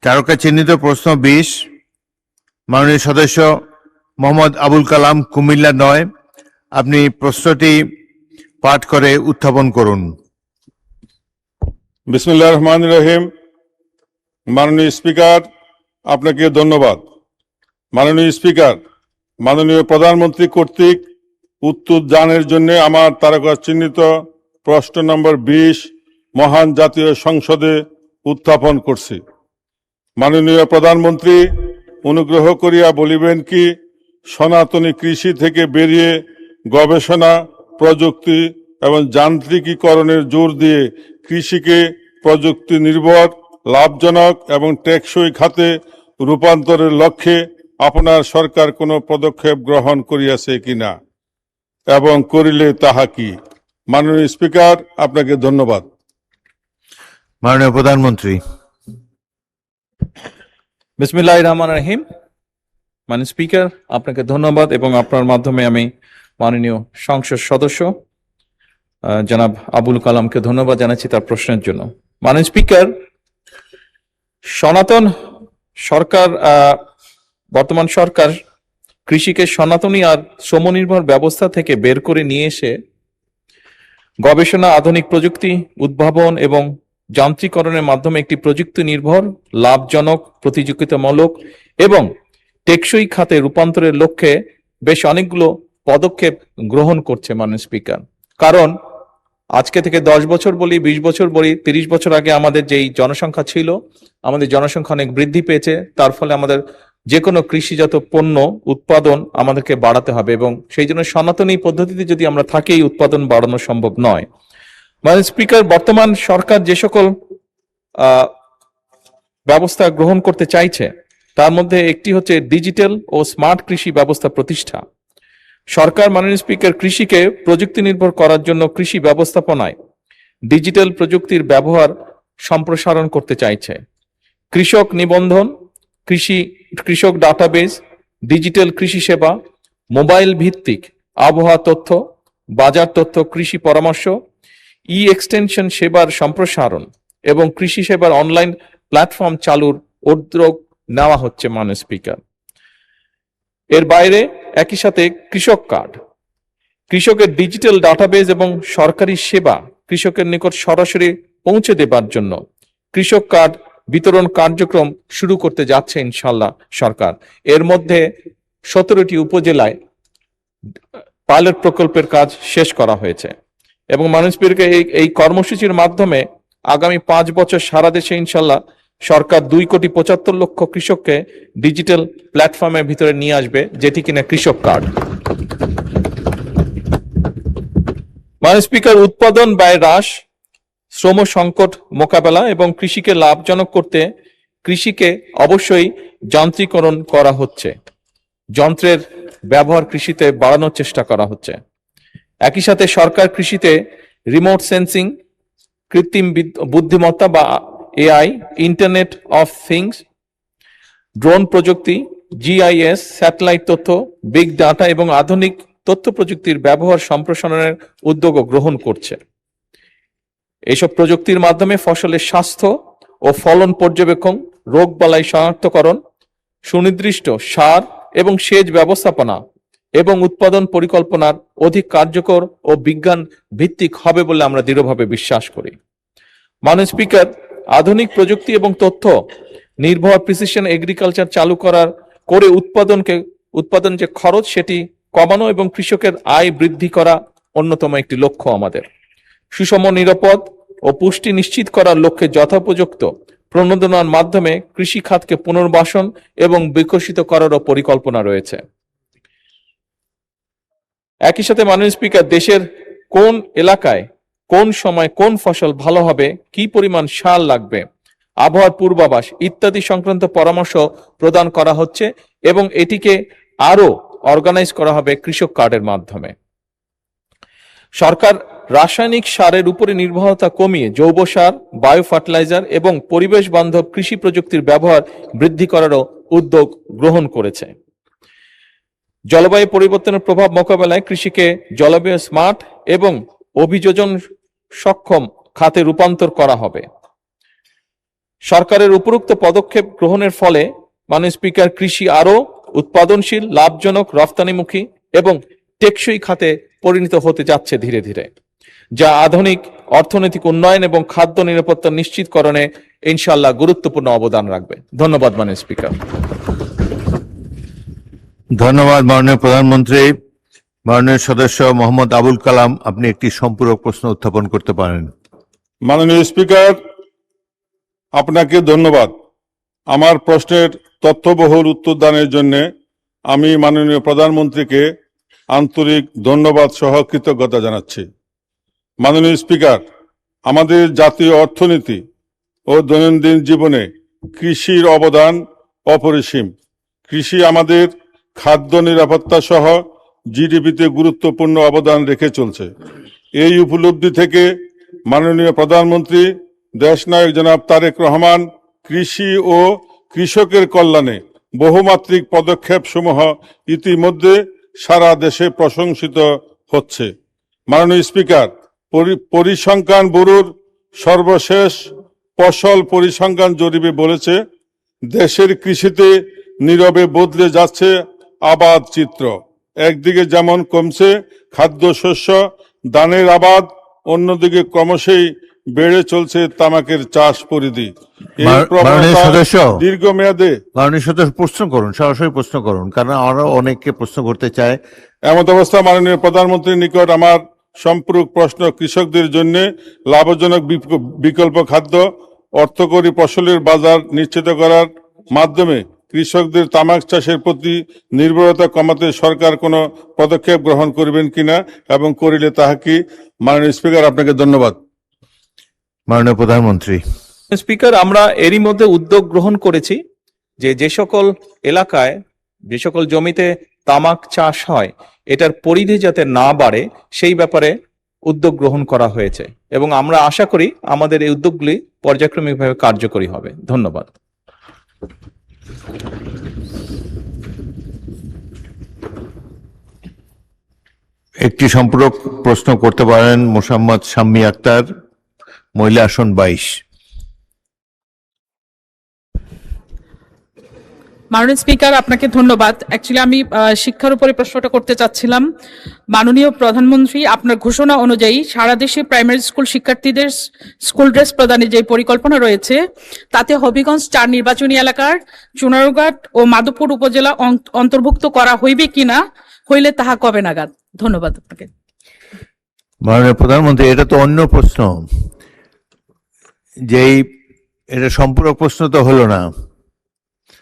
তারকা চিহ্নিত প্রশ্ন 20, মাননীয় সদস্য মোহাম্মদ আবুল কালাম, কুমিল্লা 9। আপনি প্রশ্নটি পাঠ করে উত্থাপন করুন। বিসমিল্লাহির রহমানির রহিম। মাননীয় স্পিকার, আপনাকে ধন্যবাদ। মাননীয় স্পিকার, মাননীয় প্রধানমন্ত্রী কর্তৃক উত্তর দানের জন্য আমার তারকা চিহ্নিত প্রশ্ন নম্বর 20 মহান জাতীয় সংসদে উত্থাপন করছি। মাননীয় প্রধানমন্ত্রী, অনুগ্রহ করিয়া বলিবেন কি, সনাতনী কৃষি থেকে বেরিয়ে গবেষণা, প্রযুক্তি এবং যান্ত্রিকীকরণের জোর দিয়ে কৃষিকে প্রযুক্তি নির্ভর, লাভজনক এবং টেকসই খাতে রূপান্তরের লক্ষ্যে আপনার সরকার কোনো পদক্ষেপ গ্রহণ করিয়াছে কিনা এবং করিলে তাহা কি? মাননীয় স্পিকার, আপনাকে ধন্যবাদ। মাননীয় প্রধানমন্ত্রী। বিসমিল্লাহির রহমানির রহিম। মাননীয় স্পিকার, আপনাকে ধন্যবাদ এবং আপনার মাধ্যমে আমি মাননীয় সংসদ সদস্য জনাব আবুল কালামকে ধন্যবাদ জানাচ্ছি তার প্রশ্নের জন্য। মাননীয় স্পিকার, সনাতন সরকার, বর্তমান সরকার কৃষিকে সনাতনী আর শ্রমনির্ভর ব্যবস্থা থেকে বের করে নিয়ে এসে গবেষণা, আধুনিক প্রযুক্তি, উদ্ভাবন এবং যান্ত্রিকরণের মাধ্যমে একটি প্রযুক্তি নির্ভর, লাভজনক, প্রতিযোগিতামূলক এবং টেকসই খাতে রূপান্তরের লক্ষ্যে বেশ অনেকগুলো পদক্ষেপ গ্রহণ করছে মাননীয় স্পিকার। কারণ আজকে থেকে 10 বছর বলি, 20 বছর বলি, 30 বছর আগে আমাদের যেই জনসংখ্যা ছিল, আমাদের জনসংখ্যা অনেক বৃদ্ধি পেয়েছে। তার ফলে আমাদের যে কোনো কৃষিজাত পণ্য উৎপাদন আমাদেরকে বাড়াতে হবে এবং সেই জন্য সনাতনী পদ্ধতিতে যদি আমরা থাকি এই উৎপাদন বাড়ানো সম্ভব নয়। মাননীয় স্পিকার, বর্তমান সরকার যে সকল ব্যবস্থা গ্রহণ করতে চাইছে তার মধ্যে একটি হচ্ছে ডিজিটাল ও স্মার্ট কৃষি ব্যবস্থা প্রতিষ্ঠা। সরকার মাননীয় স্পিকার কৃষিকে প্রযুক্তি নির্ভর করার জন্য কৃষি ব্যবস্থাপনায় ডিজিটাল প্রযুক্তির ব্যবহার সম্প্রসারণ করতে চাইছে। কৃষক নিবন্ধন, কৃষক ডাটাবেস, ডিজিটাল কৃষি সেবা, মোবাইল ভিত্তিক আবহাওয়া তথ্য, বাজার তথ্য, কৃষি পরামর্শ, এক্সটেনশন সেবার সম্প্রসারণ এবং কৃষি সেবার অনলাইন প্ল্যাটফর্ম চালুর উদ্যোগ নেওয়া হচ্ছে মাননীয় স্পিকার। এর বাইরে একই সাথে কৃষক কার্ড, কৃষকের ডিজিটাল ডাটাবেস এবং সরকারি সেবা কৃষকের নিকট সরাসরি পৌঁছে দেবার জন্য কৃষক কার্ড বিতরণ কার্যক্রম শুরু করতে যাচ্ছে ইনশাল্লাহ সরকার। এর মধ্যে 17টি উপজেলায় পাইলট প্রকল্পের কাজ শেষ করা হয়েছে এবং মাননীয় স্পিকার এই কর্মসূচির মাধ্যমে আগামী 5 বছর সারা দেশে ইনশাল্লাহ সরকার 2,75,00,000 কৃষককে ডিজিটাল প্ল্যাটফর্মের ভিতরে নিয়ে আসবে, যেটি কিনা কৃষক কার্ড। মাননীয় স্পিকার, উৎপাদন ব্যয় হ্রাস, শ্রম সংকট মোকাবেলা এবং কৃষিকে লাভজনক করতে কৃষিকে অবশ্যই যান্ত্রিকরণ করা হচ্ছে। যন্ত্রের ব্যবহার কৃষিতে বাড়ানোর চেষ্টা করা হচ্ছে। একই সাথে সরকার কৃষিতে রিমোট সেন্সিং, কৃত্রিম বুদ্ধিমত্তা বা AI, internet of things, drone প্রযুক্তি, জিআইএস, স্যাটেলাইট তথ্য, বিগ ডাটা এবং আধুনিক তথ্য প্রযুক্তির ব্যবহার সম্প্রসারণের উদ্যোগ গ্রহণ করছে। এইসব প্রযুক্তির মাধ্যমে ফসলের স্বাস্থ্য ও ফলন পর্যবেক্ষণ, রোগবালাই শনাক্তকরণ, সুনির্দিষ্ট সার এবং সেচ ব্যবস্থাপনা এবং উৎপাদন পরিকল্পনার অধিক কার্যকর ও বিজ্ঞান ভিত্তিক হবে বলে আমরা দৃঢ়ভাবে বিশ্বাস করি। মাননীয় স্পিকার, আধুনিক প্রযুক্তি এবং তথ্য নির্ভর প্রিসিশন এগ্রিকালচার চালু করে উৎপাদন যে খরচ সেটি কমানো এবং কৃষকের আয় বৃদ্ধি করা অন্যতম একটি লক্ষ্য আমাদের। সুষম, নিরাপদ ও পুষ্টি নিশ্চিত করার লক্ষ্যে যথোপযুক্ত প্রণোদনার মাধ্যমে কৃষি খাতকে পুনর্বাসন এবং বিকশিত করারও পরিকল্পনা রয়েছে। একই সাথে মাননীয় স্পিকার, দেশের কোন এলাকায় কোন সময় কোন ফসল ভালো হবে, কি পরিমাণ সার লাগবে, আবহাওয়ার পূর্বাভাস ইত্যাদি সংক্রান্ত পরামর্শ প্রদান করা হচ্ছে এবং এটিকে আরো অর্গানাইজ করা হবে কৃষক কার্ডের মাধ্যমে। সরকার রাসায়নিক সারের উপরে নির্ভরতা কমিয়ে জৈব সার, বায়ো ফার্টিলাইজার এবং পরিবেশ বান্ধব কৃষি প্রযুক্তির ব্যবহার বৃদ্ধি করারও উদ্যোগ গ্রহণ করেছে। জলবায়ু পরিবর্তনের প্রভাব মোকাবেলায় কৃষিকে জলবায়ু স্মার্ট এবং অভিযোজন সক্ষম খাতে রূপান্তর করা হবে। সরকারের উপরোক্ত পদক্ষেপ গ্রহণের ফলে মাননীয় স্পিকার কৃষি আরো উৎপাদনশীল, লাভজনক, রফতানিমুখী এবং টেকসই খাতে পরিণত হতে যাচ্ছে ধীরে ধীরে, যা আধুনিক অর্থনৈতিক উন্নয়ন এবং খাদ্য নিরাপত্তা নিশ্চিতকরণে ইনশাআল্লাহ গুরুত্বপূর্ণ অবদান রাখবে। ধন্যবাদ মাননীয় স্পিকার। ধন্যবাদ মাননীয় প্রধানমন্ত্রী। মাননীয় সদস্য মোহাম্মদ আবুল কালাম, আপনি একটি সম্পূরক প্রশ্ন উত্থাপন করতে পারেন। মাননীয় স্পিকার, আপনাকে ধন্যবাদ। আমার প্রশ্নের তথ্যবহুল উত্তর দানের জন্য আমি মাননীয় প্রধানমন্ত্রীকে আন্তরিক ধন্যবাদ সহ কৃতজ্ঞতা জানাচ্ছি। মাননীয় স্পিকার, আমাদের জাতীয় অর্থনীতি ও দৈনন্দিন জীবনে কৃষির অবদান অপরিসীম। কৃষি আমাদের খাদ্য নিরাপত্তা সহ জিডিপিতে গুরুত্বপূর্ণ অবদান রেখে চলছে। এই উপলব্ধি থেকে মাননীয় প্রধানমন্ত্রী দেশনায়ক জনাব তারেক রহমান কৃষি ও কৃষকের কল্যাণে বহুমাত্রিক পদক্ষেপ সমূহ ইতিমধ্যে সারা দেশে প্রশংসিত হচ্ছে। মাননীয় স্পিকার, পরিসংখ্যান ব্যুরোর সর্বশেষ ফসল পরিসংখ্যান জরিপে বলেছে, দেশের কৃষিতে নীরবে বদলে যাচ্ছে আবাদ চিত্র। একদিকে যেমন কমছে খাদ্যশস্য ধানের আবাদ, অন্যদিকে ক্রমশই বেড়ে চলছে তামাকের চাষ পরিধি। এই মাননীয় প্রবণতা সদস্য, দীর্ঘমেয়াদে মাননীয় সদস্য প্রশ্ন করুন, সরাসরি প্রশ্ন করুন, কারণ আরো অনেকে প্রশ্ন করতে চায়। এমত অবস্থা মাননীয় প্রধানমন্ত্রীর নিকট আমার সম্পূরক প্রশ্ন, কৃষকদের জন্য লাভজনক বিকল্প খাদ্য অর্থকরী ফসলের বাজার নিশ্চিত করার মাধ্যমে কৃষকদের তামাক চাষের প্রতি নির্ভরতা কমাতে সরকার কোনো পদক্ষেপ গ্রহণ করবেন কিনা এবং করিলে তাহা কি? মাননীয় স্পিকার, আপনাকে ধন্যবাদ। মাননীয় প্রধানমন্ত্রী। স্পিকার, আমরা এরই মধ্যে উদ্যোগ গ্রহণ করেছি যে সকল এলাকায়, যে সকল জমিতে তামাক চাষ হয়, এটার পরিধি যাতে না বাড়ে সেই ব্যাপারে উদ্যোগ গ্রহণ করা হয়েছে এবং আমরা আশা করি আমাদের এই উদ্যোগগুলি পর্যায়ক্রমিকভাবে কার্যকরী হবে। ধন্যবাদ। একটি সম্পূরক প্রশ্ন করতে পারেন মোসাম্মদ শাম্মী আক্তার, মহিলা আসন 22। মাননীয় স্পিকার, আপনাকে ধন্যবাদ। অ্যাকচুয়ালি আমি শিক্ষার উপরে প্রশ্নটা করতে চাচ্ছিলাম। মাননীয় প্রধানমন্ত্রী, আপনার ঘোষণা অনুযায়ী সারা দেশে প্রাইমারি স্কুল শিক্ষার্থীদের স্কুল ড্রেস প্রদানের যে পরিকল্পনা রয়েছে, তাতে হবিগঞ্জ 4 নির্বাচনী এলাকার চুনারুঘাট ও মাধবপুর উপজেলা অন্তর্ভুক্ত করা হইবে কিনা, হইলে তাহা কবে নাগাদ? ধন্যবাদ আপনাকে। মাননীয় প্রধানমন্ত্রী, এটা তো অন্য প্রশ্ন, যেই এটা সম্পূরক প্রশ্ন তো হলো না।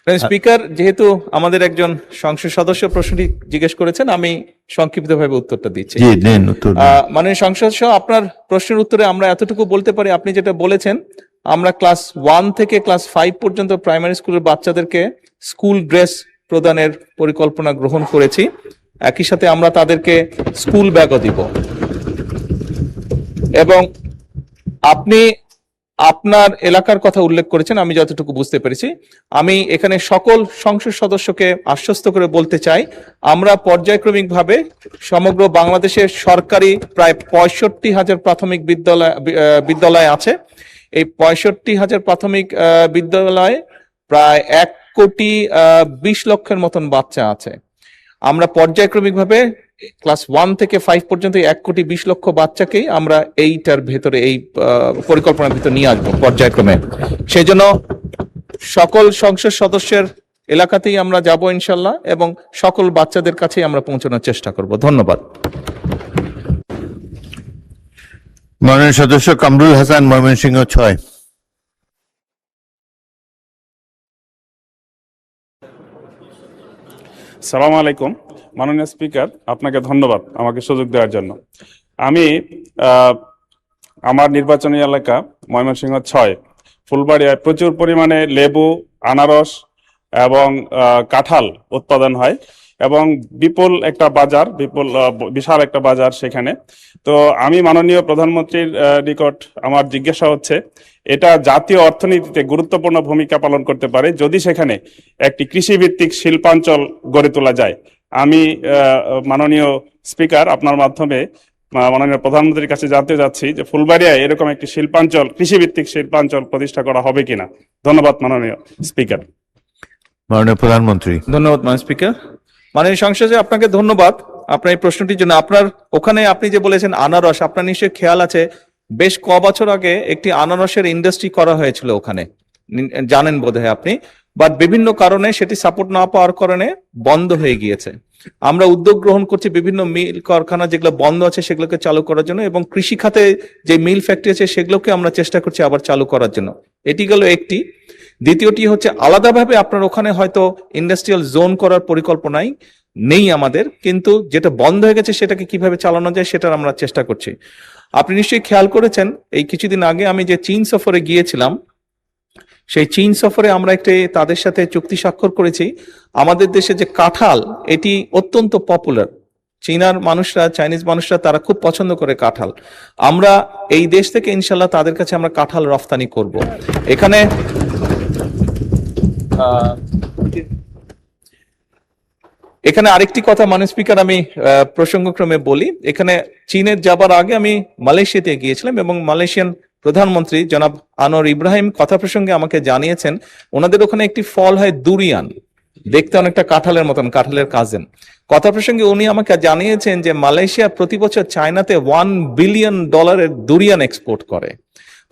স্পিকার, যেহেতু আমাদের একজন সংসদ সদস্য প্রশ্নটি জিজ্ঞেস করেছেন, আমি সংক্ষিপ্তভাবে উত্তরটা দিচ্ছি। জি, দেন উত্তর। মাননীয় সংসদ সদস্য, আপনার প্রশ্নের উত্তরে আমরা এতটুকু বলতে পারি, আপনি যেটা বলেছেন, আমরা ক্লাস 1 থেকে ক্লাস 5 পর্যন্ত প্রাইমারি স্কুলের বাচ্চাদেরকে স্কুল ড্রেস প্রদানের পরিকল্পনা গ্রহণ করেছি। একই সাথে আমরা তাদেরকে স্কুল ব্যাগও দিব। এবং আপনি আপনার এলাকার কথা উল্লেখ করেছেন, আমি যতটুকু বুঝতে পেরেছি। আমি এখানে সকল সংসদ সদস্যকে আশ্বস্ত করে বলতে চাই, আমরা পর্যায়ক্রমিকভাবে সমগ্র বাংলাদেশের সরকারি প্রায় 65,000 প্রাথমিক বিদ্যালয় আছে। এই 65,000 প্রাথমিক বিদ্যালয়ে প্রায় 1,20,00,000 মতন বাচ্চা আছে। আমরা পর্যায়ক্রমিকভাবে ক্লাস 1 থেকে 5 পর্যন্ত 1,20,00,000 বাচ্চাকেই আমরা এইটার ভেতরে, এই পরিকল্পনার ভিতরে নিয়ে আসবো পর্যায়ক্রমে। সেই জন্য সকল সংসদ সদস্যের এলাকাতেই আমরা যাব ইনশাল্লাহ, এবং সকল বাচ্চাদের কাছেই আমরা পৌঁছানোর চেষ্টা করব। ধন্যবাদ। মাননীয় সদস্য কামরুল হাসান, ময়মনসিংহ 6। সালাম আলাইকুম। মাননীয় স্পিকার, আপনাকে ধন্যবাদ আমাকে সুযোগ দেওয়ার জন্য। আমি আমার নির্বাচনী এলাকা ময়মনসিংহ 6 ফুলবাড়িয়ায় প্রচুর পরিমাণে লেবু, আনারস এবং কাঁঠাল উৎপাদন হয় এবং বিশাল একটা বাজার সেখানে। তো আমি মাননীয় প্রধানমন্ত্রীর নিকট আমার জিজ্ঞাসা হচ্ছে, এটা জাতীয় অর্থনীতিতে গুরুত্বপূর্ণ ভূমিকা পালন করতে পারে যদি সেখানে একটি কৃষিভিত্তিক শিল্পাঞ্চল গড়ে তোলা যায়। আমি মাননীয় স্পিকার, আপনার মাধ্যমে মাননীয় প্রধানমন্ত্রীর কাছে জানতে চাচ্ছি যে ফুলবাড়িয়ায় এরকম একটি শিল্পাঞ্চল, কৃষিভিত্তিক শিল্পাঞ্চল প্রতিষ্ঠা করা হবে কিনা। ধন্যবাদ মাননীয় স্পিকার। মাননীয় প্রধানমন্ত্রী। ধন্যবাদ মাননীয় স্পিকার। মাননীয় সংসদে আপনাকে ধন্যবাদ আপনার এই প্রশ্নটির জন্য। আপনার ওখানে আপনি যে বলেছেন আনারস, আপনার নিশ্চয়ই খেয়াল আছে বেশ ক বছর আগে একটি আনারসের ইন্ডাস্ট্রি করা হয়েছিল ওখানে, জানেন বোধহয় আপনি, বাট বিভিন্ন কারণে সেটি সাপোর্ট না পাওয়ার কারণে বন্ধ হয়ে গিয়েছে। আমরা উদ্যোগ গ্রহণ করছি বিভিন্ন মিল কারখানা যেগুলো বন্ধ আছে সেগুলোকে চালু করার জন্য, এবং কৃষি খাতে যে মিল ফ্যাক্টরি আছে সেগুলোকে আমরা চেষ্টা করছি আবার চালু করার জন্য। এটি গেল একটি। দ্বিতীয়টি হচ্ছে আলাদাভাবে আপনার ওখানে হয়তো ইন্ডাস্ট্রিয়াল জোন করার পরিকল্পনাই নেই আমাদের, কিন্তু যেটা বন্ধ হয়ে গেছে সেটাকে কিভাবে চালানো যায় সেটার আমরা চেষ্টা করছি। আপনি নিশ্চয়ই খেয়াল করেছেন এই কিছুদিন আগে আমি যে চীন সফরে গিয়েছিলাম, সেই চীন সফরে আমরা একটি তাদের সাথে চুক্তি স্বাক্ষর করেছি। আমাদের দেশে যে কাঁঠাল, এটি অত্যন্ত পপুলার। চীনার মানুষরা, চাইনিজ মানুষরা তারা খুব পছন্দ করে কাঁঠাল। আমরা এই দেশ থেকে ইনশাল্লাহ তাদের কাছে আমরা কাঁঠাল রফতানি করব। এখানে এখানে আরেকটি কথা মাননীয় স্পিকার আমি প্রসঙ্গক্রমে বলি। এখানে চীনের যাবার আগে আমি মালয়েশিয়াতে গিয়েছিলাম এবং মালয়েশিয়ান প্রধানমন্ত্রী জনাব আনোয়ার ইব্রাহিম কথা প্রসঙ্গে আমাকে জানিয়েছেন ওনাদের ওখানে একটি ফল হয় দুরিয়ান, দেখতে অনেকটা কাঁঠালের মতন, কাঁঠালের কাজিন। কথা প্রসঙ্গে উনি আমাকে জানিয়েছেন যে মালয়েশিয়া প্রতি বছর চায়নাতে $1 বিলিয়ন দুরিয়ান এক্সপোর্ট করে।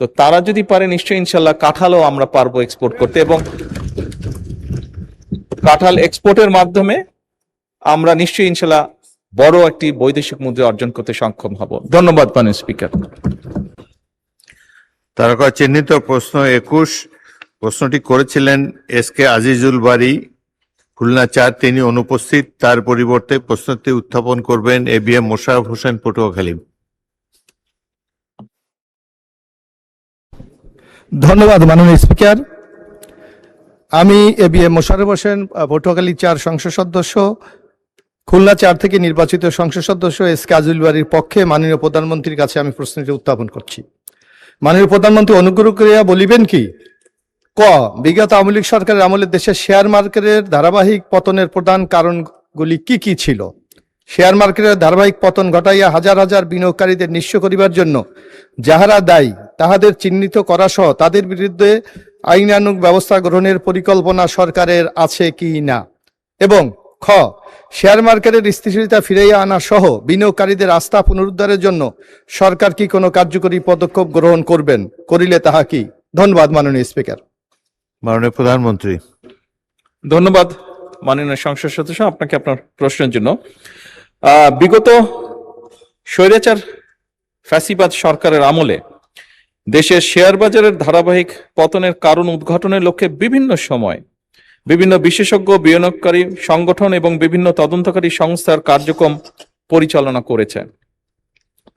তো তারা যদি পারে নিশ্চয়ই ইনশাল্লাহ কাঁঠালও আমরা পারবো এক্সপোর্ট করতে, এবং কাঁঠাল এক্সপোর্টের মাধ্যমে আমরা নিশ্চয়ই ইনশাল্লাহ বড় একটি বৈদেশিক মুদ্রা অর্জন করতে সক্ষম হব। ধন্যবাদ মাননীয় স্পিকার। তারকা চিহ্নিত প্রশ্ন 21, প্রশ্নটি করেছিলেন এসকে আজিজুল বারী, খুলনা 4। তিনি অনুপস্থিত। তার পরিবর্তে প্রশ্নটি উত্থাপন করবেন ABM মোশাররফ হোসেন, পটুয়াখালী। ধন্যবাদ মাননীয় স্পিকার। আমি ABM মোশাররফ হোসেন, পটুয়াখালী 4 সংসদ সদস্য, খুলনা 4 থেকে নির্বাচিত সংসদ সদস্য এসকে আজিজুল বারীর পক্ষে মাননীয় প্রধানমন্ত্রীর কাছে আমি প্রশ্নটি উত্থাপন করছি। মাননীয় প্রধানমন্ত্রী অনুগ্রহ করিয়া বলিবেন কি, ক, বিগত আওয়ামী লীগ সরকারের আমলে দেশের শেয়ার মার্কেটের ধারাবাহিক পতনের প্রধান কারণগুলি কি কি ছিল? শেয়ার মার্কেটের ধারাবাহিক পতন ঘটাইয়া হাজার হাজার বিনিয়োগকারীদের নিঃস্ব করিবার জন্য যাহারা দায়ী তাহাদের চিহ্নিত করা সহ তাদের বিরুদ্ধে আইনানুগ ব্যবস্থা গ্রহণের পরিকল্পনা সরকারের আছে কি না? এবং খ, শেয়ার মার্কেটের স্থিতিশীলতা ফিরাইয়া আনা সহ বিনিয়োগকারীদের আস্থা পুনরুদ্ধারের জন্য সরকার কি কোনো কার্যকরী পদক্ষেপ গ্রহণ করবেন? করিলে তাহা কি? ধন্যবাদ মাননীয় স্পিকার। মাননীয় প্রধানমন্ত্রী। ধন্যবাদ মাননীয় সংসদ সদস্য আপনাকে আপনার প্রশ্নের জন্য। বিগত স্বৈরাচার ফ্যাসিবাদ সরকারের আমলে দেশের শেয়ার বাজারের ধারাবাহিক পতনের কারণ উদ্ঘাটনের লক্ষ্যে বিভিন্ন সময় বিভিন্ন বিশেষজ্ঞ, বিনিয়োগকারী সংগঠন এবং বিভিন্ন তদন্তকারী সংস্থার কার্যক্রম পরিচালনা করেছে।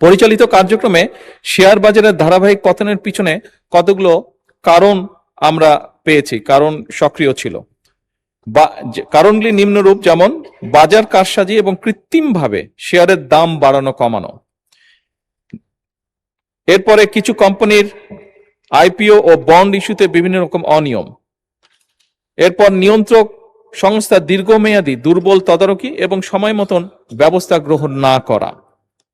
পরিচালিত কার্যক্রমে শেয়ার বাজারের ধারাবাহিক পতনের পিছনে কতগুলো কারণ আমরা পেয়েছি, কারণ সক্রিয় ছিল। কারণগুলি নিম্নরূপ, যেমন বাজার কারসাজি এবং কৃত্রিমভাবে শেয়ারের দাম বাড়ানো কমানো। এরপরে কিছু কোম্পানির IPO ও বন্ড ইস্যুতে বিভিন্ন রকম অনিয়ম। এরপর নিয়ন্ত্রক সংস্থা দীর্ঘমেয়াদী দুর্বল তদারকি এবং সময় মতন ব্যবস্থা গ্রহণ না করা।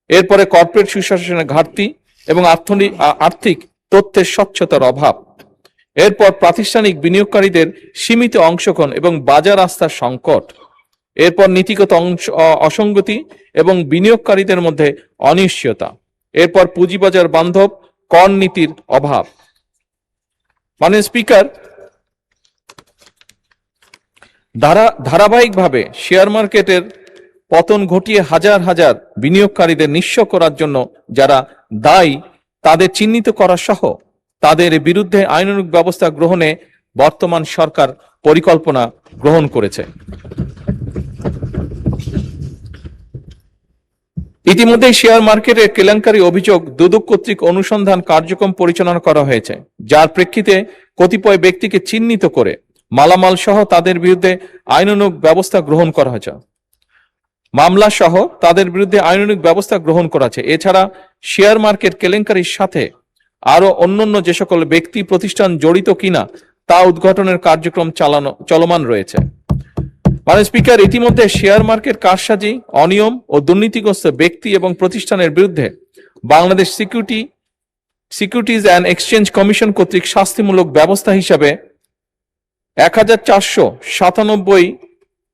এরপরে কর্পোরেট সুশাসনের ঘাটতি এবং আর্থিক তথ্যের স্বচ্ছতার অভাব। এরপর প্রাতিষ্ঠানিক বিনিয়োগকারীদের সীমিত অংশগ্রহণ এবং বাজার আস্থার সংকট। এরপর নীতিগত অসঙ্গতি এবং বিনিয়োগকারীদের মধ্যে অনিশ্চয়তা। এরপর পুঁজিবাজার বান্ধব কর নীতির অভাব। মাননীয় স্পিকার, ধারাবাহিকভাবে শেয়ার মার্কেটের পতন ঘটিয়ে হাজার হাজার বিনিয়োগকারীদের নিঃস্ব করার জন্য যারা দায়ী তাদের চিহ্নিত করা সহ তাদের বিরুদ্ধে আইনানুগ ব্যবস্থা গ্রহণে বর্তমান সরকার পরিকল্পনা গ্রহণ করেছে। ইতিমধ্যে শেয়ার মার্কেটের কেলেঙ্কারি অভিযোগ দুদক কর্তৃক অনুসন্ধান কার্যক্রম পরিচালনা করা হয়েছে, যার প্রেক্ষিতে কতিপয় ব্যক্তিকে চিহ্নিত করে মালামাল সহ তাদের বিরুদ্ধে আইনানুগ ব্যবস্থা গ্রহণ করা হয়েছে। মামলা সহ তাদের বিরুদ্ধে আইনানুগ ব্যবস্থা গ্রহণ করা হয়েছে। এছাড়া শেয়ার মার্কেট কেলেঙ্কারির সাথে আরো অন্যান্য যে সকল ব্যক্তি প্রতিষ্ঠান জড়িত কিনা তা উদ্ঘাটনের কার্যক্রম চলমান রয়েছে। মাননীয় স্পিকার, ইতিমধ্যে শেয়ার মার্কেট কারসাজি, অনিয়ম ও দুর্নীতিগ্রস্ত ব্যক্তি এবং প্রতিষ্ঠানের বিরুদ্ধে Bangladesh securities and exchange commission কর্তৃক শাস্তিমূলক ব্যবস্থা হিসাবে 1,497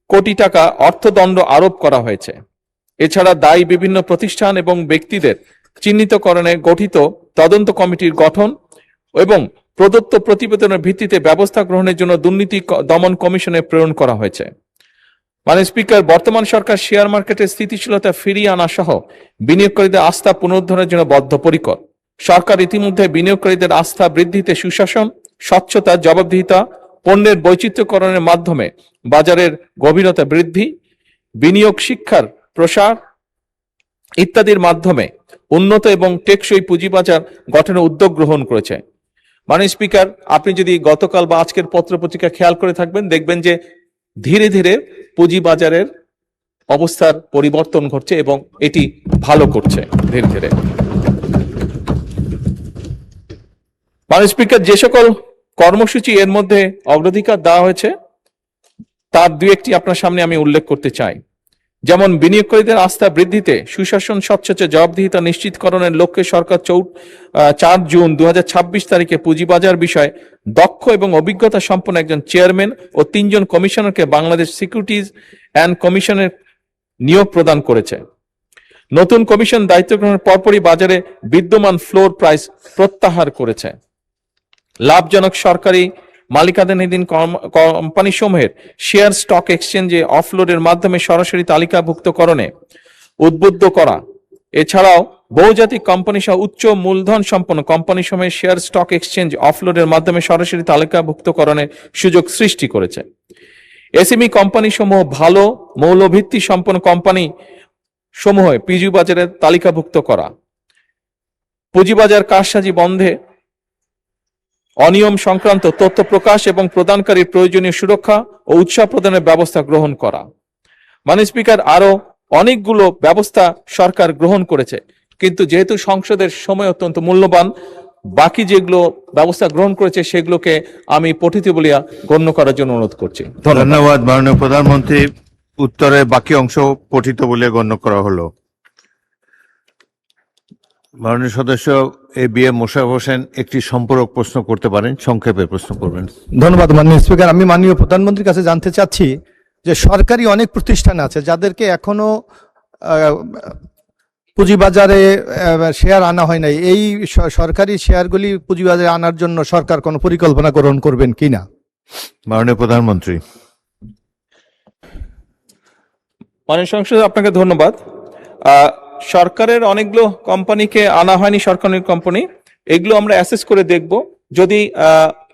কোটি টাকা অর্থদণ্ড আরোপ করা হয়েছে। এছাড়া দায়ী বিভিন্ন প্রতিষ্ঠান এবং ব্যক্তিদের চিহ্নিতকরণে গঠিত তদন্ত কমিটির গঠন এবং প্রদত্ত প্রতিবেদনের ভিত্তিতে ব্যবস্থা গ্রহণের জন্য দুর্নীতি দমন কমিশনে প্রেরণ করা হয়েছে। মাননীয় স্পিকার, বর্তমান সরকার শেয়ার মার্কেটের স্থিতিশীলতা ফিরিয়ে আনা সহ বিনিয়োগকারীদের আস্থা পুনরুদ্ধারের জন্য বদ্ধপরিকর। সরকার ইতিমধ্যে বিনিয়োগকারীদের আস্থা বৃদ্ধিতে সুশাসন, স্বচ্ছতা, জবাবদিহিতা, পণ্যের বৈচিত্র্যকরণের মাধ্যমে বাজারের গভীরতা বৃদ্ধি, বিনিয়োগ শিক্ষার প্রসার ইত্যাদির মাধ্যমে উন্নত এবং টেকসই পুঁজিবাজার গঠনের উদ্যোগ গ্রহণ করেছে। মাননীয় স্পিকার, আপনি যদি গতকাল বা আজকের পত্রপত্রিকা খেয়াল করে থাকবেন, দেখবেন যে ধীরে ধীরে পুঁজিবাজারের অবস্থার পরিবর্তন ঘটছে এবং এটি ভালো করছে ধীরে ধীরে। মাননীয় স্পিকার, যে সকল কর্মসূচি এর মধ্যে অগ্রাধিকার দেওয়া হয়েছে তার দুই একটি আপনার সামনে আমি উল্লেখ করতে চাই। যেমন বিনিয়োগকারীদের আস্থা বৃদ্ধিতে সুশাসন, স্বচ্ছতা, জবাবদিহিতা নিশ্চিতকরণের লক্ষ্যে সরকার 4 জুন 2026 তারিখে পুঁজিবাজার বিষয়ে দক্ষ এবং অভিজ্ঞতা সম্পন্ন একজন চেয়ারম্যান ও 3 জন কমিশনারকে বাংলাদেশ সিকিউরিটিজ অ্যান্ড কমিশনের নিয়োগ প্রদান করেছে। নতুন কমিশন দায়িত্ব গ্রহণের পরপরই বাজারে বিদ্যমান ফ্লোর প্রাইস প্রত্যাহার করেছে। লাভজনক সরকারি মালিকানাধীন কোম্পানি সমূহের শেয়ার স্টক এক্সচেঞ্জে অফলোডের মাধ্যমে সরাসরি তালিকাভুক্তকরণে উদ্বুদ্ধ করা। এছাড়াও বহুজাতিক কোম্পানি সহ উচ্চ মূলধন সম্পন্ন কোম্পানি সমূহের শেয়ার স্টক এক্সচেঞ্জ অফলোডের মাধ্যমে সরাসরি তালিকাভুক্তকরণের সুযোগ সৃষ্টি করেছে। এসএমই কোম্পানি সমূহ ভালো মৌলভিত্তি সম্পন্ন কোম্পানি সমূহ পুঁজিবাজারে তালিকাভুক্ত করা। পুঁজিবাজার কারসাজি বন্ধে অনিয়ম সংক্রান্ত তথ্য প্রকাশ এবং প্রদানকারীর প্রয়োজনীয় সুরক্ষা ও উৎসাহ প্রদানের ব্যবস্থা গ্রহণ করা। মাননীয় স্পিকার, আরো অনেকগুলো ব্যবস্থা সরকার গ্রহণ করেছে, কিন্তু যেহেতু সংসদের সময় অত্যন্ত মূল্যবান, বাকি যেগুলো ব্যবস্থা গ্রহণ করেছে সেগুলোকে আমি পঠিত বলিয়া গণ্য করার জন্য অনুরোধ করছি। ধন্যবাদ মাননীয় প্রধানমন্ত্রী। উত্তরের বাকি অংশ পঠিত বলে গণ্য করা হলো। মাননীয় সদস্য ABM মোশাররফ হোসেন একটি সম্পূরক প্রশ্ন করতে পারেন, সংক্ষেপে প্রশ্ন করবেন। ধন্যবাদ মাননীয় স্পিকার। আমি মাননীয় প্রধানমন্ত্রীর কাছে জানতে চাচ্ছি যে সরকারি অনেক প্রতিষ্ঠান আছে যাদেরকে এখনো পুঁজিবাজারে শেয়ার আনা হয় নাই। এই সরকারি শেয়ারগুলি পুঁজিবাজারে আনার জন্য সরকার কোনো পরিকল্পনা গ্রহণ করবেন কিনা? মাননীয় প্রধানমন্ত্রী। মাননীয় সংসদ, আপনাকে ধন্যবাদ। সরকারের অনেকগুলো কোম্পানিকে আনা হয়নি, সরকারি কোম্পানি, এগুলো আমরা অ্যাসেস করে দেখব। যদি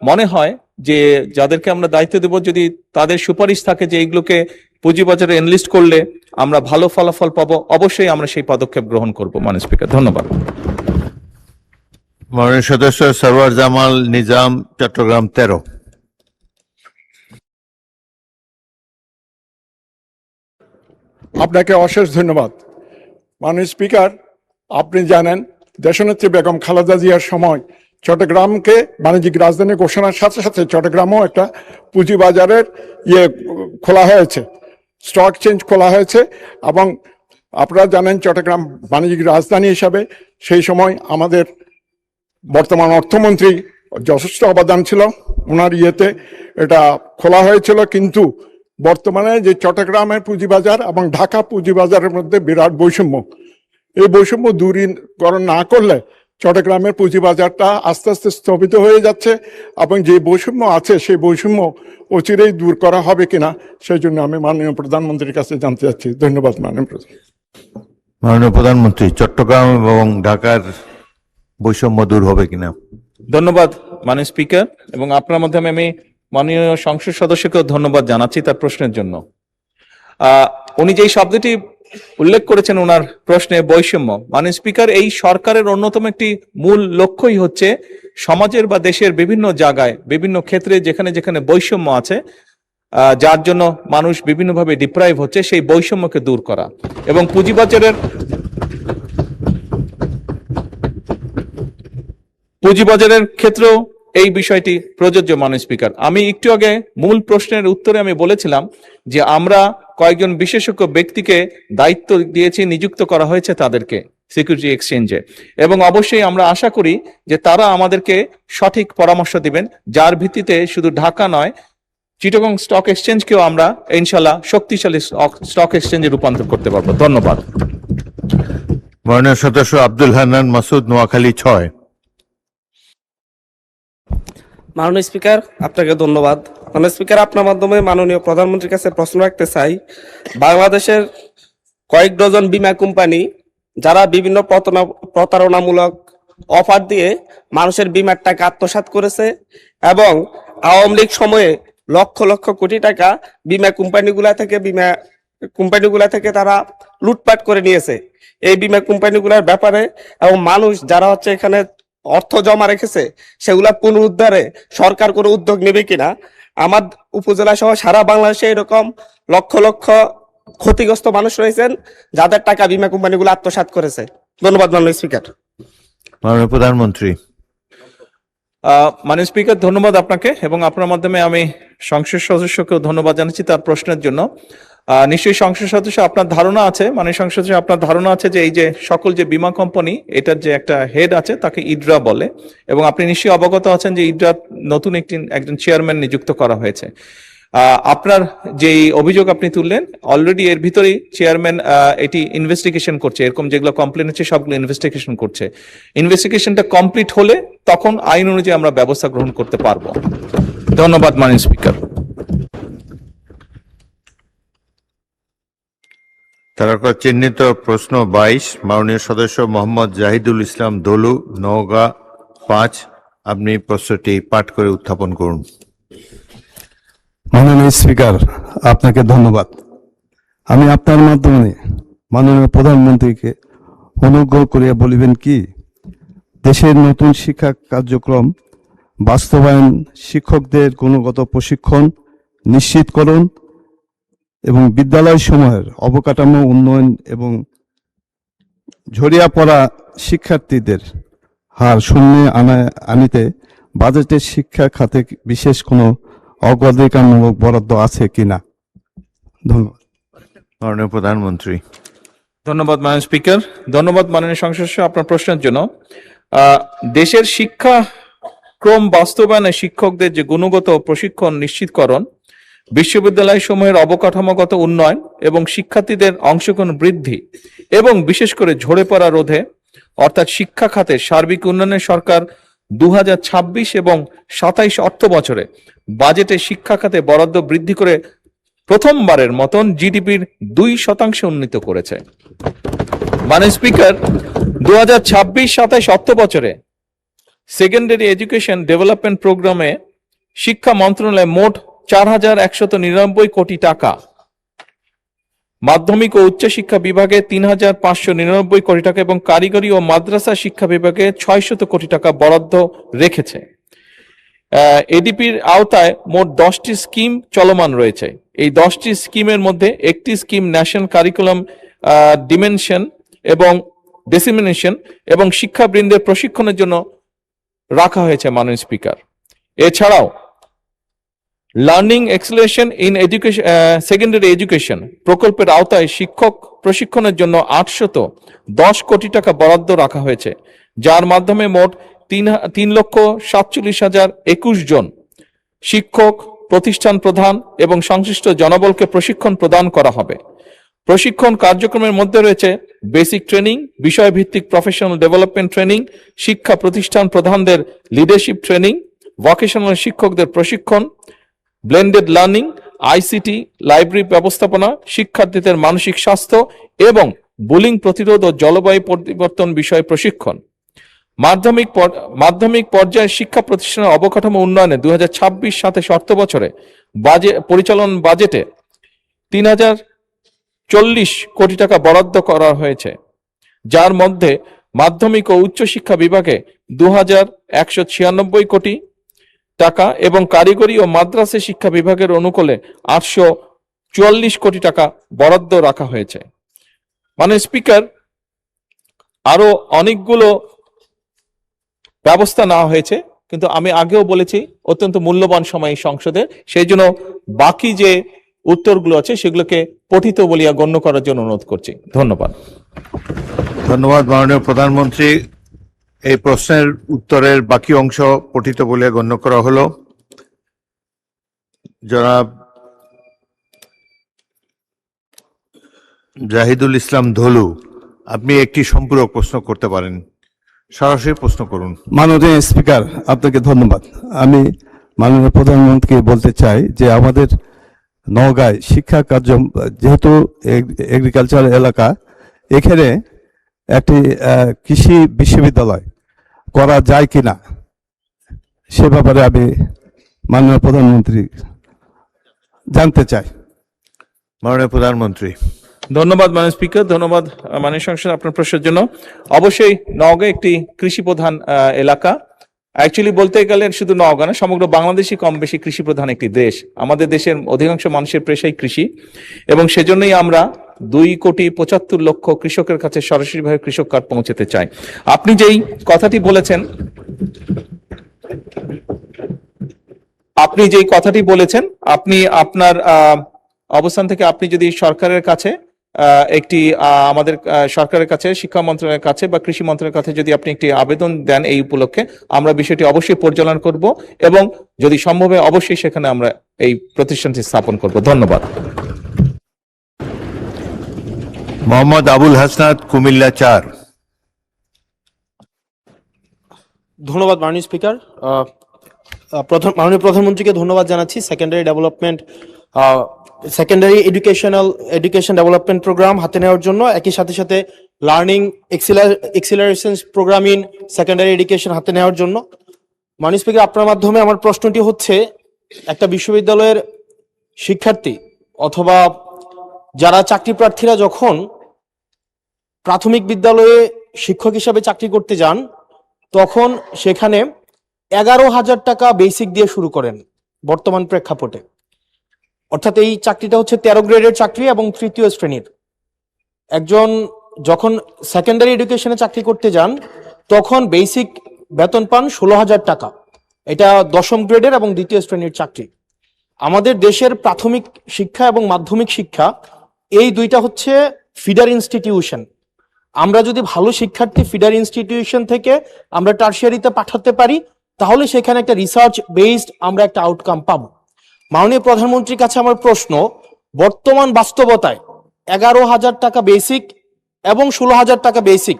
মনে হয় যে যাদেরকে আমরা দায়িত্ব দেব, যদি তাদের সুপারিশ থাকে যে এইগুলোকে পুঁজিবাজারে এনলিস্ট করলে আমরা ভালো ফলাফল পাবো, অবশ্যই আমরা সেই পদক্ষেপ গ্রহণ করব। মাননীয় স্পিকার, ধন্যবাদ। মাননীয় সদস্য সরওয়ার জামাল নিজাম, চট্টগ্রাম 13। আপনাকে অশেষ ধন্যবাদ। মাননীয় স্পিকার, আপনি জানেন দেশনেত্রী বেগম খালেদা জিয়ার সময় চট্টগ্রামকে বাণিজ্যিক রাজধানী ঘোষণার সাথে সাথে চট্টগ্রামও একটা পুঁজিবাজারের খোলা হয়েছে, স্টক এক্সচেঞ্জ খোলা হয়েছে। এবং আপনারা জানেন চট্টগ্রাম বাণিজ্যিক রাজধানী হিসাবে সেই সময় আমাদের বর্তমান অর্থমন্ত্রী যথেষ্ট অবদান ছিল, ওনার এটা খোলা হয়েছিল। কিন্তু বর্তমানে যে চট্টগ্রামের পুঁজিবাজার এবং ঢাকা পুঁজিবাজারের মধ্যে বিরাট বৈষম্য, এই বৈষম্য দূরীকরণ না করলে চট্টগ্রামের পুঁজিবাজারটা আস্তে আস্তে স্থগিত হয়ে যাচ্ছে এবং যে বৈষম্য আছে সেই বৈষম্য অচিরেই দূর করা হবে কিনা সেই জন্য আমি মাননীয় প্রধানমন্ত্রীর কাছে জানতে চাচ্ছি। ধন্যবাদ মাননীয় প্রধান। মাননীয় প্রধানমন্ত্রী, চট্টগ্রাম এবং ঢাকার বৈষম্য দূর হবে কিনা? ধন্যবাদ মাননীয় স্পিকার, এবং আপনার মাধ্যমে আমি মাননীয় সংসদ সদস্যকে ধন্যবাদ জানাচ্ছি তার প্রশ্নের জন্য। উনি যেই শব্দটি উল্লেখ করেছেন ওনার প্রশ্নে, বৈষম্য, মাননীয় স্পিকার, এই সরকারের অন্যতম একটি মূল লক্ষ্যই হচ্ছে সমাজের বা দেশের বিভিন্ন জায়গায় বিভিন্ন ক্ষেত্রে যেখানে যেখানে বৈষম্য আছে, যার জন্য মানুষ বিভিন্নভাবে ডিপ্রাইভ হচ্ছে, সেই বৈষম্যকে দূর করা। এবং পুঁজিবাজারের ক্ষেত্রেও এই বিষয়টি প্রযোজ্য মাননীয় স্পিকার। আমি একটু আগে মূল প্রশ্নের উত্তরে আমি বলেছিলাম যে আমরা কয়েকজন বিশেষজ্ঞ ব্যক্তিকে দায়িত্ব দিয়েছি, নিযুক্ত করা হয়েছে তাদেরকে সিকিউরিটি এক্সচেঞ্জে, এবং অবশ্যই আমরা আশা করি যে তারা আমাদেরকে সঠিক পরামর্শ দিবেন, যার ভিত্তিতে শুধু ঢাকা নয়, চিটাগং স্টক এক্সচেঞ্জকেও আমরা ইনশাল্লাহ শক্তিশালী স্টক এক্সচেঞ্জে রূপান্তর করতে পারবো। ধন্যবাদ। মাননীয় সদস্য আব্দুল হান্নান মাসুদ, নোয়াখালী 6। মাননীয় স্পিকার, আপনাকে ধন্যবাদ। মাননীয় স্পিকার, আপনার মাধ্যমে মাননীয় প্রধানমন্ত্রীর কাছে প্রশ্ন রাখতে চাই। বাংলাদেশের কয়েক ডজন বীমা কোম্পানি যারা বিভিন্ন প্রতারণামূলক অফার দিয়ে মানুষের বীমার টাকা আত্মসাৎ করেছে এবং আওয়ামী লীগ সময়ে লক্ষ লক্ষ কোটি টাকা বীমা কোম্পানিগুলা থেকে তারা লুটপাট করে নিয়েছে। এই বীমা কোম্পানিগুলোর ব্যাপারে এবং মানুষ যারা এখানে অর্থ জমা রেখেছে সেগুলা পুনরুদ্ধারে সরকার কোনো উদ্যোগ নেবে কিনা। আমার উপজেলা সহ সারা বাংলাদেশে এরকম লক্ষ লক্ষ ক্ষতিগ্রস্ত মানুষ রয়েছেন যাদের টাকা বীমা কোম্পানিগুলো আত্মসাৎ করেছে। ধন্যবাদ মাননীয় স্পিকার। মাননীয় প্রধানমন্ত্রী। মাননীয় স্পিকার, ধন্যবাদ আপনাকে, এবং আপনার মাধ্যমে আমি সংসদ সদস্যকেও ধন্যবাদ জানাচ্ছি তার প্রশ্নের জন্য। নিশ্চয়ই সংসদ সদস্য আপনার ধারণা আছে, মাননীয় সংসদ সদস্য আপনার ধারণা আছে যে এই যে সকল যে বীমা কোম্পানি, এটার যে একটা হেড আছে তাকে ইডরা বলে, এবং আপনি নিশ্চয়ই অবগত আছেন যে ইডরা নতুন একজন চেয়ারম্যান নিযুক্ত করা হয়েছে। আপনার যে অভিযোগ আপনি তুললেন, অলরেডি এর ভিতরেই চেয়ারম্যান এটি ইনভেস্টিগেশন করছে, এরকম যেগুলো কমপ্লেন হচ্ছে সবগুলো ইনভেস্টিগেশন করছে। ইনভেস্টিগেশনটা কমপ্লিট হলে তখন আইন অনুযায়ী আমরা ব্যবস্থা গ্রহণ করতে পারবো। ধন্যবাদ মাননীয় স্পিকার। তারকা চিহ্নিত প্রশ্ন 22, মাননীয় সদস্য মোহাম্মদ জাহিদুল ইসলাম দলু, নওগাঁ 5। আপনি প্রশ্নটি পাঠ করে উত্থাপন করুন। মাননীয় স্পিকার, আপনাকে ধন্যবাদ। আমি আপনার মাধ্যমে মাননীয় প্রধানমন্ত্রীকে অনুগ্রহ করিয়া বলিবেন কি, দেশের নতুন শিক্ষা কার্যক্রম বাস্তবায়ন, শিক্ষকদের গুণগত প্রশিক্ষণ নিশ্চিতকরণ এবং বিদ্যালয় সমূহের অবকাঠামো উন্নয়ন এবং ঝরিয়া পড়া শিক্ষার্থীদের হার শূন্যে আনিতে বাজেটের শিক্ষা খাতে বিশেষ কোনো অগ্রাধিকারমূলক বরাদ্দ আছে কিনা? ধন্যবাদ। মাননীয় প্রধানমন্ত্রী। ধন্যবাদ মাননীয় স্পিকার। ধন্যবাদ মাননীয় সংসদ সদস্য আপনার প্রশ্নের জন্য। দেশের শিক্ষাক্রম বাস্তবায়নে শিক্ষকদের যে গুণগত প্রশিক্ষণ নিশ্চিতকরণ, বিশ্ববিদ্যালয় সমূহের অবকাঠামোগত উন্নয়ন এবং শিক্ষার্থীদের অংশগ্রহণ বৃদ্ধি এবং বিশেষ করে ঝরে পড়া রোধে, অর্থাৎ শিক্ষা খাতের সার্বিক উন্নয়নে সরকার 2026 এবং 27 অর্থ বছরে বাজেটে শিক্ষা খাতে বরাদ্দ বৃদ্ধি করে প্রথমবারের মতন জিডিপির 2% উন্নীত করেছে। মাননীয় স্পিকার, 2026-27 অর্থ বছরে সেকেন্ডারি এডুকেশন ডেভেলপমেন্ট প্রোগ্রামে শিক্ষা মন্ত্রণালয় মোট 4199 কোটি টাকা, মাধ্যমিক ও উচ্চশিক্ষা বিভাগে 3599 কোটি টাকা এবং কারিগরি ও মাদ্রাসা শিক্ষা বিভাগে 600 কোটি টাকা বরাদ্দ রেখেছে। এডিপির আওতায় মোট 10টি স্কিম চলমান রয়েছে। এই 10টি স্কিমের মধ্যে একটি স্কিম ন্যাশনাল কারিকুলাম ডিসেমিনেশন এবং শিক্ষাবৃন্দের প্রশিক্ষণের জন্য রাখা হয়েছে মাননীয় স্পিকার। এছাড়াও learning acceleration in education secondary education প্রকল্পের আওতায় শিক্ষক প্রশিক্ষণের জন্য 810 কোটি টাকা বরাদ্দ রাখা হয়েছে, যার মাধ্যমে মোট 3,47,021 জন শিক্ষক, প্রতিষ্ঠান প্রধান এবং সংশ্লিষ্ট জনবলকে প্রশিক্ষণ প্রদান করা হবে। প্রশিক্ষণ কার্যক্রমের মধ্যে রয়েছে বেসিক ট্রেনিং, বিষয়ভিত্তিক প্রফেশনাল ডেভেলপমেন্ট ট্রেনিং, শিক্ষা প্রতিষ্ঠান প্রধানদের লিডারশিপ ট্রেনিং, ভোকেশনাল শিক্ষকদের প্রশিক্ষণ, ব্লেন্ডেড লার্নিং, আইসিটি, লাইব্রেরি ব্যবস্থাপনা, শিক্ষার্থীদের মানসিক স্বাস্থ্য এবং বুলিং প্রতিরোধ ও জলবায়ু পরিবর্তন বিষয়ে প্রশিক্ষণ। মাধ্যমিক পর্যায়ের শিক্ষা প্রতিষ্ঠানের অবকাঠামো উন্নয়নে 2026-27 অর্থ বছরে পরিচালন বাজেটে 3040 কোটি টাকা বরাদ্দ করা হয়েছে, যার মধ্যে মাধ্যমিক ও উচ্চশিক্ষা বিভাগে 2196 কোটি টাকা এবং কারিগরি ও মাদ্রাসা শিক্ষা বিভাগের অনুকূলে 844 কোটি টাকা বরাদ্দ রাখা হয়েছে। মাননীয় স্পিকার, আরো অনেকগুলো ব্যবস্থা নেওয়া হয়েছে, কিন্তু আমি আগেও বলেছি অত্যন্ত মূল্যবান সময় এই সংসদের, সেই জন্য বাকি যে উত্তরগুলো আছে সেগুলোকে পঠিত বলিয়া গণ্য করার জন্য অনুরোধ করছি। ধন্যবাদ। ধন্যবাদ মাননীয় প্রধানমন্ত্রী। এই প্রশ্নের উত্তরের বাকি অংশ পঠিত বলে গণ্য করা হলো। জনাব জাহিদুল ইসলাম ধলু, আপনি একটি সম্পূরক প্রশ্ন করতে পারেন, সরাসরি প্রশ্ন করুন। মাননীয় স্পিকার, আপনাকে ধন্যবাদ। আমি মাননীয় প্রধানমন্ত্রীকে বলতে চাই যে আমাদের নওগাঁয় শিক্ষা কার্য, যেহেতু এগ্রিকালচার এলাকা, এখানে একটি কৃষি বিশ্ববিদ্যালয় করা যায় কিনা সে ব্যাপারে আমি মাননীয় প্রধানমন্ত্রী জানতে চাই। মাননীয় প্রধানমন্ত্রী। ধন্যবাদ মাননীয় স্পিকার, ধন্যবাদ মাননীয় সংসদ আপনার প্রশ্নের জন্য। অবশ্যই নওগাঁ একটি কৃষি প্রধান এলাকা। অ্যাকচুয়ালি বলতে গেলে শুধু নওগাঁ না, সমগ্র বাংলাদেশই কম বেশি কৃষি প্রধান একটি দেশ। আমাদের দেশের অধিকাংশ মানুষের পেশাই কৃষি, এবং সেজন্যই আমরা 2,75,00,000 কৃষকের কাছে সরাসরিভাবে কৃষক কার্ড পৌঁছাতে চাই। আপনি যেই কথাটি বলেছেন, আপনি আপনার অবস্থান থেকে আপনি যদি সরকারের কাছে আমাদের সরকারের কাছে, শিক্ষা মন্ত্রণালয়ের কাছে বা কৃষি মন্ত্রণালয়ের কাছে যদি আপনি একটি আবেদন দেন এই উপলক্ষে, আমরা বিষয়টি অবশ্যই পরিচালনা করব এবং যদি সম্ভব হয় অবশ্যই সেখানে আমরা এই প্রতিষ্ঠানটি স্থাপন করব। ধন্যবাদ। মোহাম্মদ আবুল হাসনাত, কুমিল্লা 4। ধন্যবাদ মাননীয় স্পিকার। মাননীয় প্রধানমন্ত্রীকে ধন্যবাদ জানাচ্ছি সেকেন্ডারি এডুকেশন ডেভেলপমেন্ট প্রোগ্রাম হাতে নেওয়ার জন্য, একই সাথে সাথে learning acceleration programme in secondary education হাতে নেওয়ার জন্য। মাননীয় স্পিকার, আপনার মাধ্যমে আমার প্রশ্নটি হচ্ছে, একটা বিশ্ববিদ্যালয়ের শিক্ষার্থী অথবা যারা চাকরি প্রার্থীরা যখন প্রাথমিক বিদ্যালয়ে শিক্ষক হিসাবে চাকরি করতে যান, তখন সেখানে 11,000 টাকা বেসিক দিয়ে শুরু করেন বর্তমান প্রেক্ষাপটে। অর্থাৎ এই চাকরিটা হচ্ছে 13 গ্রেডের চাকরি এবং 3য় শ্রেণীর। একজন যখন সেকেন্ডারি এডুকেশনে চাকরি করতে যান তখন বেসিক বেতন পান 16,000 টাকা। এটা 10ম গ্রেডের এবং 2য় শ্রেণীর চাকরি। আমাদের দেশের প্রাথমিক শিক্ষা এবং মাধ্যমিক শিক্ষা এই দুইটা হচ্ছে ফিডার ইনস্টিটিউশন। আমরা যদি ভালো শিক্ষার্থী ফিডার ইনস্টিটিউশন থেকে আমরা টারশিয়ারিতে পাঠাতে পারি, তাহলে সেখানে একটা রিসার্চ বেসড আমরা একটা আউটকাম পাবো। মাননীয় প্রধানমন্ত্রীর কাছে আমার প্রশ্ন, বর্তমান বাস্তবতায় 11,000 টাকা বেসিক এবং 16,000 টাকা বেসিক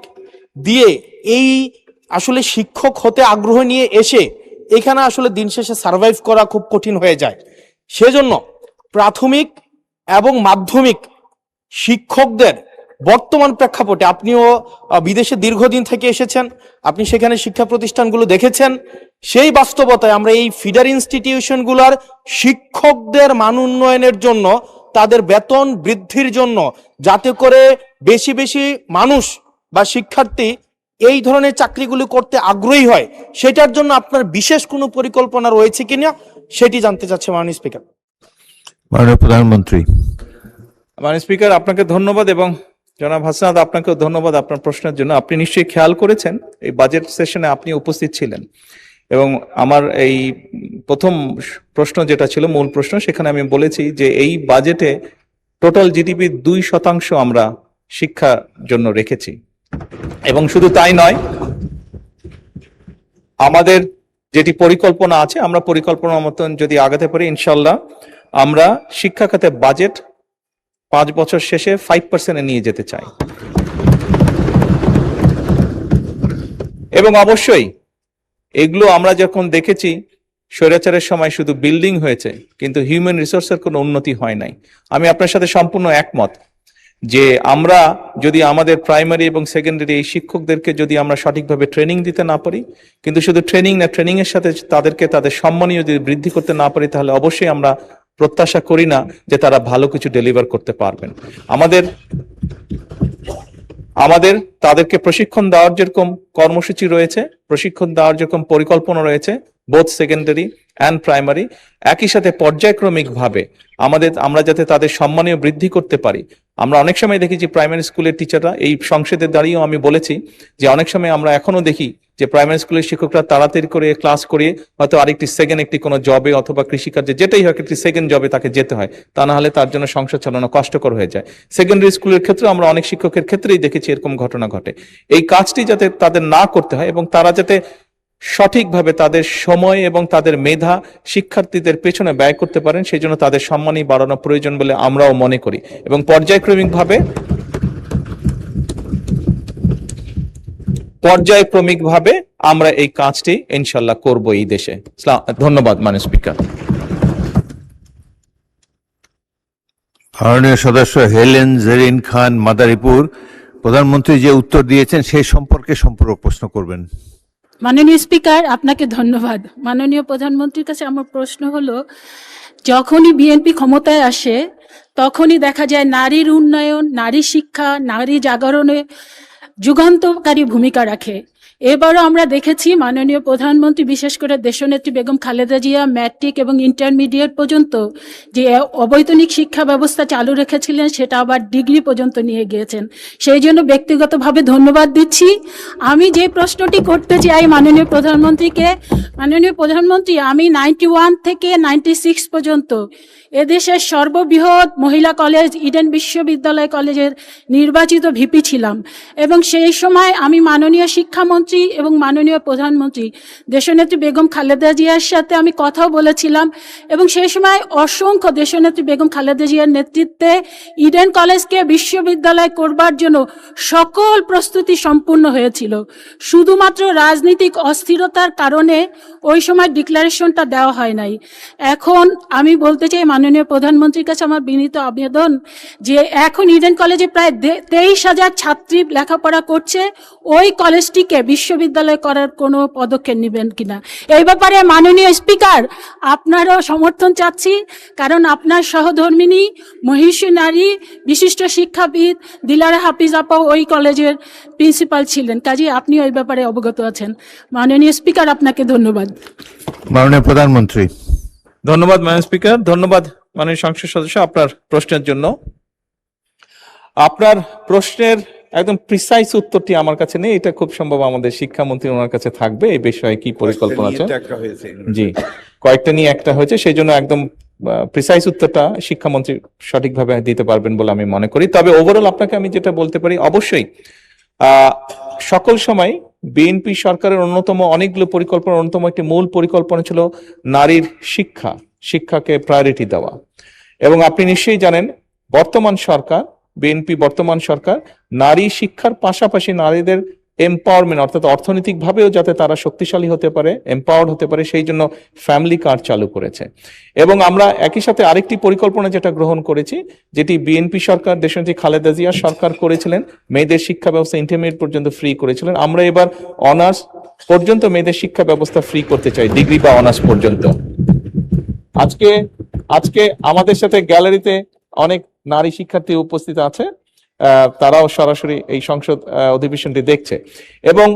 দিয়ে এই আসলে শিক্ষক হতে আগ্রহ নিয়ে এসে এখানে আসলে দিন শেষে সার্ভাইভ করা খুব কঠিন হয়ে যায়। সেজন্য প্রাথমিক এবং মাধ্যমিক শিক্ষকদের বর্তমান প্রেক্ষাপটে, আপনিও বিদেশে দীর্ঘদিন থেকে এসেছেন, আপনি সেখানে শিক্ষা প্রতিষ্ঠানগুলো দেখেছেন, সেই বাস্তবতায় আমরা এই ফিডার ইনস্টিটিউশনগুলোর শিক্ষকদের মান উন্নয়নের জন্য, তাদের বেতন বৃদ্ধির জন্য, যাতে করে বেশি বেশি মানুষ বা শিক্ষার্থী এই ধরনের চাকরিগুলো করতে আগ্রহী হয়, সেটার জন্য আপনার বিশেষ কোনো পরিকল্পনা রয়েছে কিনা সেটি জানতে চাচ্ছি মাননীয় স্পিকার। মাননীয় প্রধানমন্ত্রী। মাননীয় স্পিকার, আপনাকে ধন্যবাদ এবং জনাব হাসনাত আপনাকেও ধন্যবাদ আপনার প্রশ্নের জন্য। আপনি নিশ্চয়ই খেয়াল করেছেন এই বাজেট সেশনে আপনি উপস্থিত ছিলেন, এবং আমার এই প্রথম প্রশ্ন যেটা ছিল মূল প্রশ্ন, সেখানে আমি বলেছি যে এই বাজেটে টোটাল জিডিপি 2% আমরা শিক্ষার জন্য রেখেছি। এবং শুধু তাই নয়, আমাদের যেটি পরিকল্পনা আছে, আমরা পরিকল্পনা মতন যদি আগাতে পারি, ইনশাল্লাহ আমরা শিক্ষা খাতে বাজেট 5 বছর শেষে 5% নিয়ে যেতে চাই। এবং অবশ্যই এগুলো আমরা যখন দেখেছি, স্বৈরাচারের সময় শুধু বিল্ডিং হয়েছে কিন্তু হিউম্যান রিসোর্সের কোনো উন্নতি হয় নাই। আমি আপনার সাথে সম্পূর্ণ একমত যে আমরা যদি আমাদের প্রাইমারি এবং সেকেন্ডারি এই শিক্ষকদেরকে যদি আমরা সঠিকভাবে ট্রেনিং দিতে না পারি, কিন্তু শুধু ট্রেনিং না, ট্রেনিং এর সাথে তাদেরকে তাদের সম্মানীয় যদি বৃদ্ধি করতে না পারি, তাহলে অবশ্যই আমরা প্রত্যাশা করি না যে তারা ভালো কিছু ডেলিভার করতে পারবেন। আমাদের তাদেরকে প্রশিক্ষণ দেওয়ার যেরকম কর্মসূচি রয়েছে, প্রশিক্ষণ দেওয়ার যেরকম পরিকল্পনা রয়েছে, বোথ সেকেন্ডারি অ্যান্ড প্রাইমারি, একই সাথে পর্যায়ক্রমিক ভাবে আমরা যাতে তাদের সম্মানীয় বৃদ্ধি করতে পারি। আমরা অনেক সময় দেখি যে প্রাইমারি স্কুলের টিচাররা, এই সংসদে দাঁড়িয়েও আমি বলেছি যে অনেক সময় আমরা এখনো দেখি যে প্রাইমারি স্কুলের শিক্ষকরা তাড়াতাড়ি করে ক্লাস করিয়ে হয়তো আরেকটি সেকেন্ড একটি কোনো জবে অথবা কৃষিকার্যে যেটাই হোক একটি সেকেন্ড জবে তাকে যেতে হয়, তা না হলে তার জন্য সংসার চালানো কষ্টকর হয়ে যায়। সেকেন্ডারি স্কুলের ক্ষেত্রে আমরা অনেক শিক্ষকের ক্ষেত্রেই দেখেছি এরকম ঘটনা ঘটে। এই কাজটি যাতে তাদের না করতে হয় এবং তারা যাতে সঠিকভাবে তাদের সময় এবং তাদের মেধা শিক্ষার্থীদের পেছনে ব্যয় করতে পারেন, সেই জন্য তাদের সম্মানই বাড়ানো প্রয়োজন বলে আমরাও মনে করি এবং পর্যায়ক্রমিকভাবে আমরা এই কাজটি ইনশাল্লাহ করব এই দেশে। ধন্যবাদ মাননীয় স্পিকার। মাননীয় সদস্য হেলেন জেরিন খান মাদারীপুর, প্রধানমন্ত্রী যে উত্তর দিয়েছেন সেই সম্পর্কে সম্পূরক প্রশ্ন করবেন। মাননীয় স্পিকার, আপনাকে ধন্যবাদ। মাননীয় প্রধানমন্ত্রীর কাছে আমার প্রশ্ন হলো, যখনই বিএনপি ক্ষমতায় আসে তখনই দেখা যায় নারীর উন্নয়ন, নারী শিক্ষা, নারী জাগরণে যুগান্তকারী ভূমিকা রাখে। এবারও আমরা দেখেছি মাননীয় প্রধানমন্ত্রী, বিশেষ করে দেশনেত্রী বেগম খালেদা জিয়া ম্যাট্রিক এবং ইন্টারমিডিয়েট পর্যন্ত যে অবৈতনিক শিক্ষা ব্যবস্থা চালু রেখেছিলেন সেটা আবার ডিগ্রি পর্যন্ত নিয়ে গিয়েছেন। সেই জন্য ব্যক্তিগতভাবে ধন্যবাদ দিচ্ছি। আমি যে প্রশ্নটি করতে চাই মাননীয় প্রধানমন্ত্রীকে, মাননীয় প্রধানমন্ত্রী, আমি 91 থেকে 96 পর্যন্ত এদেশের সর্ববৃহৎ মহিলা কলেজ ইডেন বিশ্ববিদ্যালয় কলেজের নির্বাচিত ভিপি ছিলাম এবং সেই সময় আমি মাননীয় শিক্ষামন্ত্রী এবং মাননীয় প্রধানমন্ত্রী দেশনেত্রী বেগম খালেদা জিয়ার সাথে আমি কথাও বলেছিলাম এবং সেই সময় অসংখ্য দেশনেত্রী বেগম খালেদা জিয়ার নেতৃত্বে ইডেন কলেজকে বিশ্ববিদ্যালয় করবার জন্য সকল প্রস্তুতি সম্পূর্ণ হয়েছিল। শুধুমাত্র রাজনৈতিক অস্থিরতার কারণে ওই সময় ডিক্লারেশনটা দেওয়া হয় নাই। এখন আমি বলতে চাই মাননীয় প্রধানমন্ত্রীর কাছে আমার বিনীত আবেদন যে এখন ইডেন কলেজে প্রায় 23,000 ছাত্রী লেখাপড়া করছে, ওই কলেজটিকে বিশ্ববিদ্যালয় করার কোনো পদক্ষেপ নেবেন কিনা। এই ব্যাপারে মাননীয় স্পিকার আপনারও সমর্থন চাচ্ছি, কারণ আপনার সহধর্মিনী মহিষী নারী বিশিষ্ট শিক্ষাবিদ দিলারা হাফিজ আপা ওই কলেজের প্রিন্সিপাল ছিলেন, কাজে আপনি ওই ব্যাপারে অবগত আছেন। মাননীয় স্পিকার, আপনাকে ধন্যবাদ। মাননীয় প্রধানমন্ত্রী। ধন্যবাদ মাননীয় স্পিকার, ধন্যবাদ মাননীয় সংসদ সদস্য আপনার প্রশ্নের জন্য। আপনার প্রশ্নের একদম প্রিসাইজ উত্তরটি আমার কাছে নেই, এটা খুব সম্ভব আমাদের শিক্ষামন্ত্রী ওনার কাছে থাকবে। এই বিষয়ে কি পরিকল্পনা আছে? জি, কয়েকটা নিয়ে একটা হয়েছে, সেই জন্য একদম প্রিসাইজ উত্তরটা শিক্ষামন্ত্রী সঠিকভাবে দিতে পারবেন বলে আমি মনে করি। তবে ওভারঅল আপনাকে আমি যেটা বলতে পারি, অবশ্যই সকল সময় বিএনপি সরকারের অন্যতম অনেকগুলো পরিকল্পনা, অন্যতম একটি মূল পরিকল্পনা ছিল নারীর শিক্ষাকে প্রায়োরিটি দেওয়া। এবং আপনি নিশ্চয়ই জানেন বিএনপি বর্তমান সরকার নারী শিক্ষার পাশাপাশি নারীদের এম্পাওয়ারমেন্ট অর্থাৎ অর্থনৈতিকভাবেও যাতে তারা শক্তিশালী হতে পারে, এম্পাওয়ার্ড হতে পারে, সেই জন্য ফ্যামিলি কার্ড চালু করেছে। এবং আমরা একই সাথে আরেকটি পরিকল্পনা যেটা গ্রহণ করেছি, যেটি বিএনপি সরকার দেশনেত্রী খালেদা জিয়া সরকার করেছিলেন, মেয়েদের শিক্ষা ব্যবস্থা ইন্টারমিডিয়েট পর্যন্ত ফ্রি করেছিলেন। আমরা এবার অনার্স পর্যন্ত মেয়েদের শিক্ষা ব্যবস্থা ফ্রি করতে চাই, ডিগ্রি বা অনার্স পর্যন্ত। আজকে আমাদের সাথে গ্যালারিতে অনেক নারী শিক্ষার্থী উপস্থিত আছে, তারাও সরাসরি এই সংসদ অধিবেশনটি দেখছে। এবং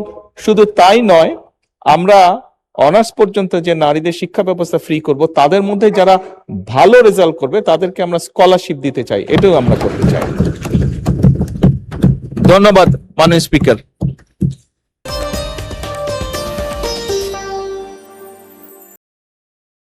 শুধু তাই নয়, আমরা অনার্স পর্যন্ত যে নারীদের শিক্ষা ব্যবস্থা ফ্রি করব, তাদের মধ্যে যারা ভালো রেজাল্ট করবে তাদেরকে আমরা স্কলারশিপ দিতে চাই, এটাও আমরা করতে চাই। ধন্যবাদ মাননীয় স্পিকার।